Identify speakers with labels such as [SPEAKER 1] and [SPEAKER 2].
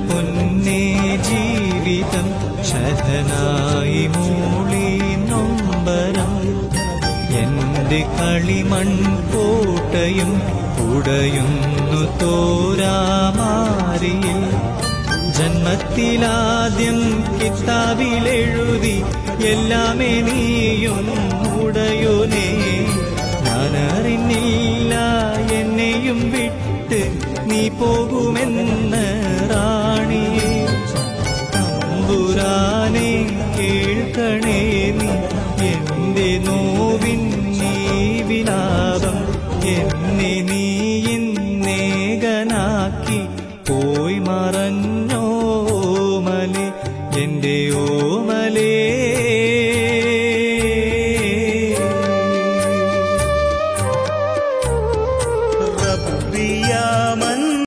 [SPEAKER 1] പൊന്നേ ജീവിതം ശതനായി മൂളി നൊമ്പരം എന്റെ കളിമൺ കോട്ടയും ഉടയുന്നു തോരാമാരിയിൽ ജന്മത്തിലാദ്യം കിതാബിലെഴുതി എല്ലാമേ നീയും ഉടയോനേ ഞാനറിഞ്ഞില്ല എന്നെയും വിട്ട് നീ പോകുമെന്ന് റാണിയെ തമ്പുരാനെ കേൾക്കണേ നീ എന്റെ നോവിൻ നീ വിലാപം എന്നെ നീ ഇന്നേകനാക്കി പോയി മറഞ്ഞോ മലേ എന്റെ